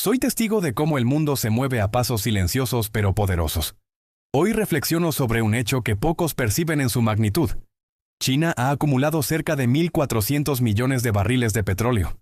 Soy testigo de cómo el mundo se mueve a pasos silenciosos pero poderosos. Hoy reflexiono sobre un hecho que pocos perciben en su magnitud. China ha acumulado cerca de 1.400 millones de barriles de petróleo.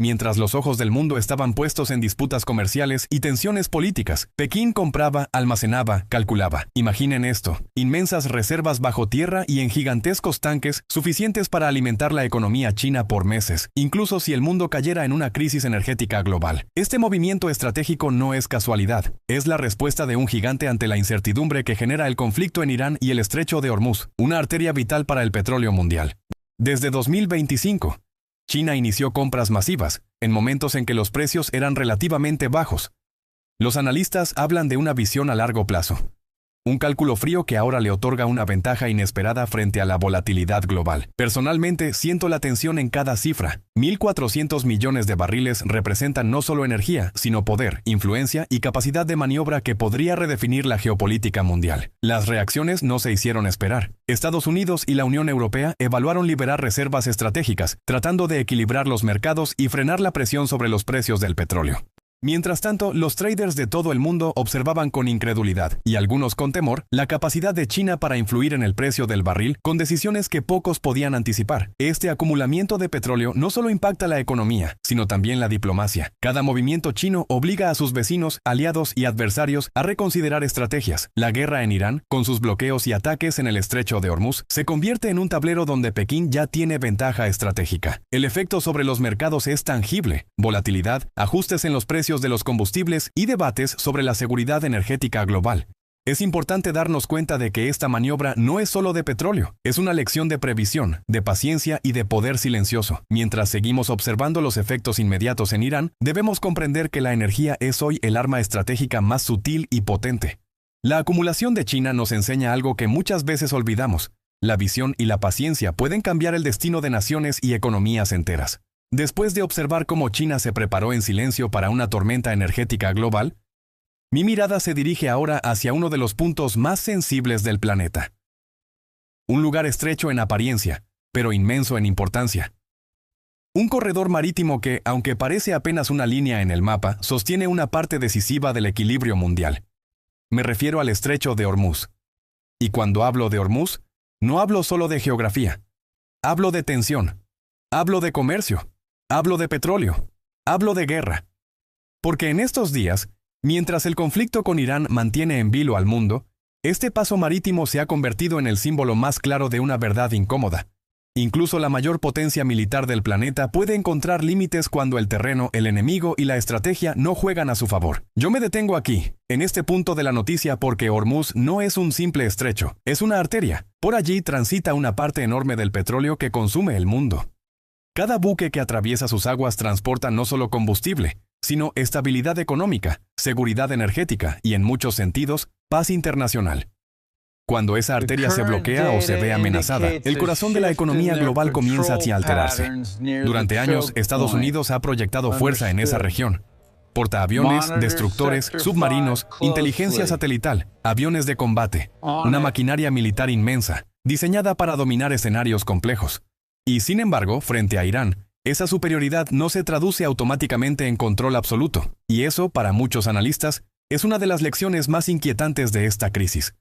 Mientras los ojos del mundo estaban puestos en disputas comerciales y tensiones políticas, Pekín compraba, almacenaba, calculaba. Imaginen esto: inmensas reservas bajo tierra y en gigantescos tanques suficientes para alimentar la economía china por meses, incluso si el mundo cayera en una crisis energética global. Este movimiento estratégico no es casualidad, es la respuesta de un gigante ante la incertidumbre que genera el conflicto en Irán y el estrecho de Hormuz, una arteria vital para el petróleo mundial. Desde 2025, China inició compras masivas, en momentos en que los precios eran relativamente bajos. Los analistas hablan de una visión a largo plazo. Un cálculo frío que ahora le otorga una ventaja inesperada frente a la volatilidad global. Personalmente, siento la tensión en cada cifra. 1.400 millones de barriles representan no solo energía, sino poder, influencia y capacidad de maniobra que podría redefinir la geopolítica mundial. Las reacciones no se hicieron esperar. Estados Unidos y la Unión Europea evaluaron liberar reservas estratégicas, tratando de equilibrar los mercados y frenar la presión sobre los precios del petróleo. Mientras tanto, los traders de todo el mundo observaban con incredulidad, y algunos con temor, la capacidad de China para influir en el precio del barril con decisiones que pocos podían anticipar. Este acumulamiento de petróleo no solo impacta la economía, sino también la diplomacia. Cada movimiento chino obliga a sus vecinos, aliados y adversarios a reconsiderar estrategias. La guerra en Irán, con sus bloqueos y ataques en el estrecho de Hormuz, se convierte en un tablero donde Pekín ya tiene ventaja estratégica. El efecto sobre los mercados es tangible: volatilidad, ajustes en los precios de los combustibles y debates sobre la seguridad energética global. Es importante darnos cuenta de que esta maniobra no es solo de petróleo, es una lección de previsión, de paciencia y de poder silencioso. Mientras seguimos observando los efectos inmediatos en Irán, debemos comprender que la energía es hoy el arma estratégica más sutil y potente. La acumulación de China nos enseña algo que muchas veces olvidamos: la visión y la paciencia pueden cambiar el destino de naciones y economías enteras. Después de observar cómo China se preparó en silencio para una tormenta energética global, mi mirada se dirige ahora hacia uno de los puntos más sensibles del planeta. Un lugar estrecho en apariencia, pero inmenso en importancia. Un corredor marítimo que, aunque parece apenas una línea en el mapa, sostiene una parte decisiva del equilibrio mundial. Me refiero al estrecho de Hormuz. Y cuando hablo de Hormuz, no hablo solo de geografía. Hablo de tensión. Hablo de comercio. Hablo de petróleo. Hablo de guerra. Porque en estos días, mientras el conflicto con Irán mantiene en vilo al mundo, este paso marítimo se ha convertido en el símbolo más claro de una verdad incómoda. Incluso la mayor potencia militar del planeta puede encontrar límites cuando el terreno, el enemigo y la estrategia no juegan a su favor. Yo me detengo aquí, en este punto de la noticia, porque Hormuz no es un simple estrecho, es una arteria. Por allí transita una parte enorme del petróleo que consume el mundo. Cada buque que atraviesa sus aguas transporta no solo combustible, sino estabilidad económica, seguridad energética y, en muchos sentidos, paz internacional. Cuando esa arteria se bloquea o se ve amenazada, el corazón de la economía global comienza a alterarse. Durante años, Estados Unidos ha proyectado fuerza en esa región. Portaaviones, destructores, submarinos, inteligencia satelital, aviones de combate, una maquinaria militar inmensa, diseñada para dominar escenarios complejos. Y sin embargo, frente a Irán, esa superioridad no se traduce automáticamente en control absoluto. Y eso, para muchos analistas, es una de las lecciones más inquietantes de esta crisis.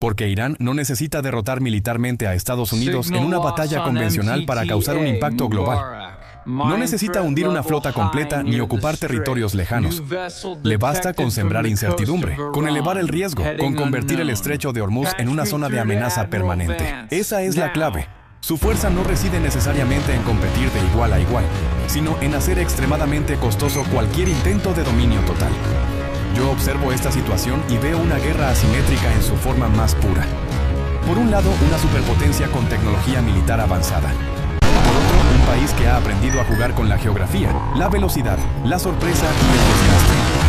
Porque Irán no necesita derrotar militarmente a Estados Unidos en una batalla convencional para causar un impacto global. No necesita hundir una flota completa ni ocupar territorios lejanos. Le basta con sembrar incertidumbre, con elevar el riesgo, con convertir el estrecho de Hormuz en una zona de amenaza permanente. Esa es la clave. Su fuerza no reside necesariamente en competir de igual a igual, sino en hacer extremadamente costoso cualquier intento de dominio total. Yo observo esta situación y veo una guerra asimétrica en su forma más pura. Por un lado, una superpotencia con tecnología militar avanzada. Por otro, un país que ha aprendido a jugar con la geografía, la velocidad, la sorpresa y el desgaste.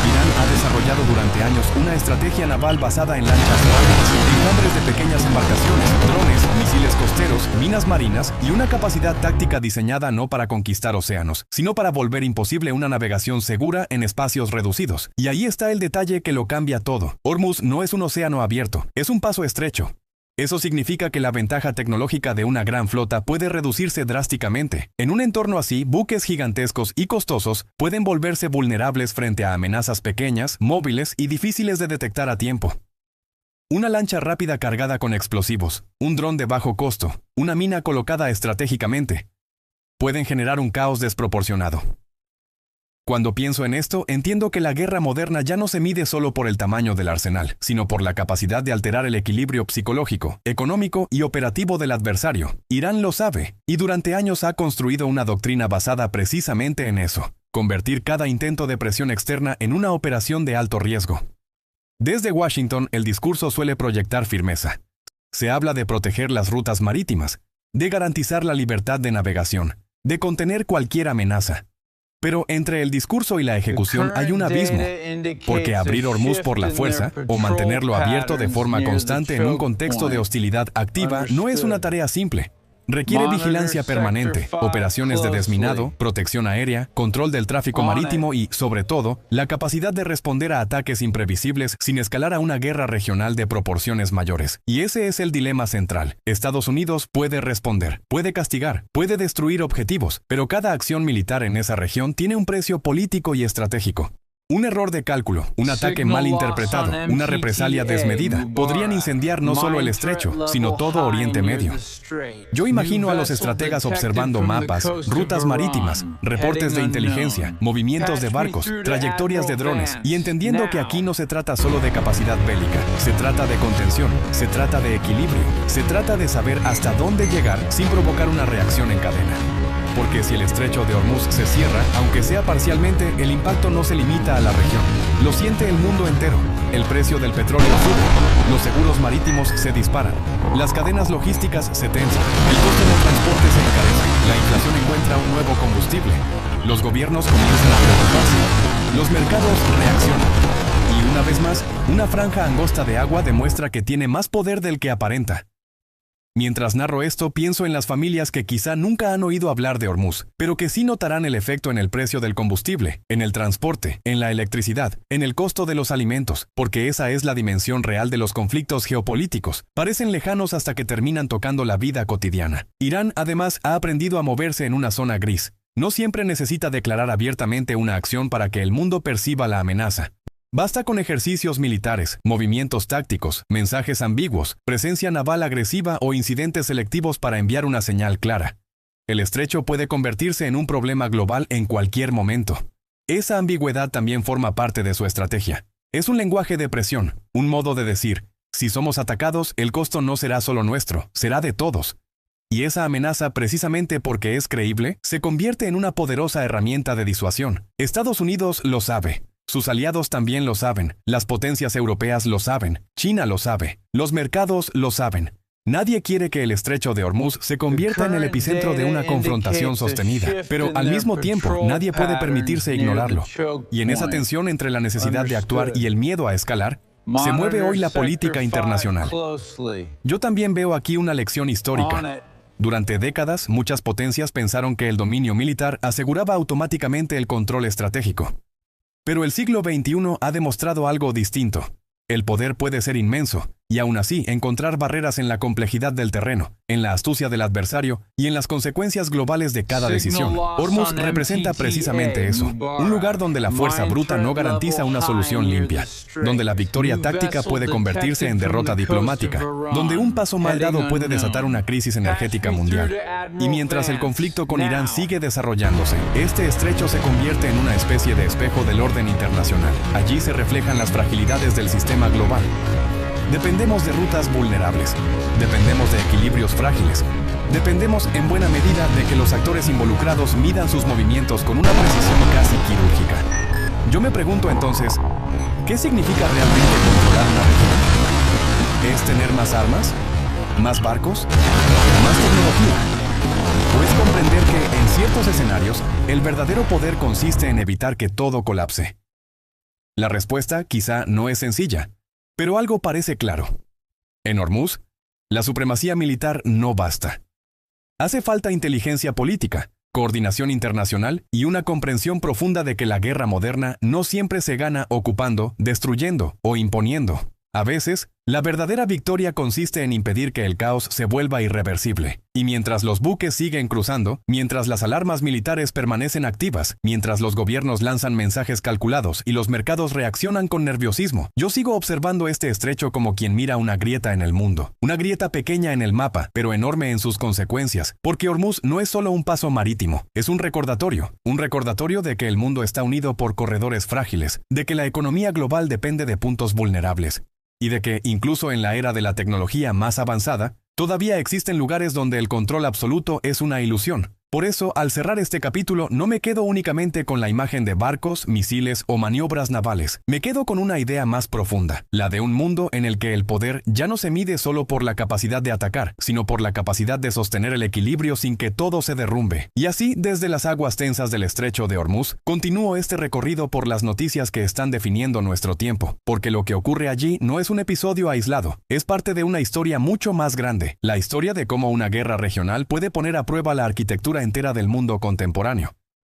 Irán ha desarrollado durante años una estrategia naval basada en lanchas rápidas, enjambres de pequeñas embarcaciones, drones, misiles costeros, minas marinas y una capacidad táctica diseñada no para conquistar océanos, sino para volver imposible una navegación segura en espacios reducidos. Y ahí está el detalle que lo cambia todo. Hormuz no es un océano abierto, es un paso estrecho. Eso significa que la ventaja tecnológica de una gran flota puede reducirse drásticamente. En un entorno así, buques gigantescos y costosos pueden volverse vulnerables frente a amenazas pequeñas, móviles y difíciles de detectar a tiempo. Una lancha rápida cargada con explosivos, un dron de bajo costo, una mina colocada estratégicamente, pueden generar un caos desproporcionado. Cuando pienso en esto, entiendo que la guerra moderna ya no se mide solo por el tamaño del arsenal, sino por la capacidad de alterar el equilibrio psicológico, económico y operativo del adversario. Irán lo sabe, y durante años ha construido una doctrina basada precisamente en eso: convertir cada intento de presión externa en una operación de alto riesgo. Desde Washington, el discurso suele proyectar firmeza. Se habla de proteger las rutas marítimas, de garantizar la libertad de navegación, de contener cualquier amenaza. Pero entre el discurso y la ejecución hay un abismo, porque abrir Hormuz por la fuerza o mantenerlo abierto de forma constante en un contexto de hostilidad activa no es una tarea simple. Requiere vigilancia permanente, operaciones de desminado, protección aérea, control del tráfico marítimo y, sobre todo, la capacidad de responder a ataques imprevisibles sin escalar a una guerra regional de proporciones mayores. Y ese es el dilema central. Estados Unidos puede responder, puede castigar, puede destruir objetivos, pero cada acción militar en esa región tiene un precio político y estratégico. Un error de cálculo, un ataque mal interpretado, una represalia desmedida, podrían incendiar no solo el estrecho, sino todo Oriente Medio. Yo imagino a los estrategas observando mapas, rutas marítimas, reportes de inteligencia, movimientos de barcos, trayectorias de drones, y entendiendo que aquí no se trata solo de capacidad bélica, se trata de contención, se trata de equilibrio, se trata de saber hasta dónde llegar sin provocar una reacción en cadena. Porque si el estrecho de Hormuz se cierra, aunque sea parcialmente, el impacto no se limita a la región. Lo siente el mundo entero. El precio del petróleo sube, los seguros marítimos se disparan, las cadenas logísticas se tensan, el costo del transporte se encarece, la inflación encuentra un nuevo combustible, los gobiernos comienzan a preocuparse, los mercados reaccionan. Y una vez más, una franja angosta de agua demuestra que tiene más poder del que aparenta. Mientras narro esto, pienso en las familias que quizá nunca han oído hablar de Hormuz, pero que sí notarán el efecto en el precio del combustible, en el transporte, en la electricidad, en el costo de los alimentos, porque esa es la dimensión real de los conflictos geopolíticos. Parecen lejanos hasta que terminan tocando la vida cotidiana. Irán, además, ha aprendido a moverse en una zona gris. No siempre necesita declarar abiertamente una acción para que el mundo perciba la amenaza. Basta con ejercicios militares, movimientos tácticos, mensajes ambiguos, presencia naval agresiva o incidentes selectivos para enviar una señal clara. El estrecho puede convertirse en un problema global en cualquier momento. Esa ambigüedad también forma parte de su estrategia. Es un lenguaje de presión, un modo de decir: si somos atacados, el costo no será solo nuestro, será de todos. Y esa amenaza, precisamente porque es creíble, se convierte en una poderosa herramienta de disuasión. Estados Unidos lo sabe. Sus aliados también lo saben, las potencias europeas lo saben, China lo sabe, los mercados lo saben. Nadie quiere que el estrecho de Hormuz se convierta en el epicentro de una confrontación sostenida, pero al mismo tiempo nadie puede permitirse ignorarlo. Y en esa tensión entre la necesidad de actuar y el miedo a escalar, se mueve hoy la política internacional. Yo también veo aquí una lección histórica. Durante décadas, muchas potencias pensaron que el dominio militar aseguraba automáticamente el control estratégico. Pero el siglo XXI ha demostrado algo distinto. El poder puede ser inmenso, y aún así encontrar barreras en la complejidad del terreno, en la astucia del adversario y en las consecuencias globales de cada decisión. Hormuz representa precisamente eso, un lugar donde la fuerza bruta no garantiza una solución limpia, donde la victoria táctica puede convertirse en derrota diplomática, donde un paso mal dado puede desatar una crisis energética mundial. Y mientras el conflicto con Irán sigue desarrollándose, este estrecho se convierte en una especie de espejo del orden internacional. Allí se reflejan las fragilidades del sistema global. Dependemos de rutas vulnerables, dependemos de equilibrios frágiles, dependemos en buena medida de que los actores involucrados midan sus movimientos con una precisión casi quirúrgica. Yo me pregunto entonces, ¿qué significa realmente controlar una región? ¿Es tener más armas? ¿Más barcos? ¿Más tecnología? ¿O es comprender que, en ciertos escenarios, el verdadero poder consiste en evitar que todo colapse? La respuesta quizá no es sencilla, pero algo parece claro. En Hormuz, la supremacía militar no basta. Hace falta inteligencia política, coordinación internacional y una comprensión profunda de que la guerra moderna no siempre se gana ocupando, destruyendo o imponiendo. A veces, La verdadera victoria consiste en impedir que el caos se vuelva irreversible. Y mientras los buques siguen cruzando, mientras las alarmas militares permanecen activas, mientras los gobiernos lanzan mensajes calculados y los mercados reaccionan con nerviosismo, yo sigo observando este estrecho como quien mira una grieta en el mundo. Una grieta pequeña en el mapa, pero enorme en sus consecuencias, porque Hormuz no es solo un paso marítimo, es un recordatorio de que el mundo está unido por corredores frágiles, de que la economía global depende de puntos vulnerables, y de que, incluso en la era de la tecnología más avanzada, todavía existen lugares donde el control absoluto es una ilusión. Por eso, al cerrar este capítulo, no me quedo únicamente con la imagen de barcos, misiles o maniobras navales. Me quedo con una idea más profunda, la de un mundo en el que el poder ya no se mide solo por la capacidad de atacar, sino por la capacidad de sostener el equilibrio sin que todo se derrumbe. Y así, desde las aguas tensas del estrecho de Hormuz, continúo este recorrido por las noticias que están definiendo nuestro tiempo, porque lo que ocurre allí no es un episodio aislado, es parte de una historia mucho más grande, la historia de cómo una guerra regional puede poner a prueba la arquitectura entera del mundo contemporáneo.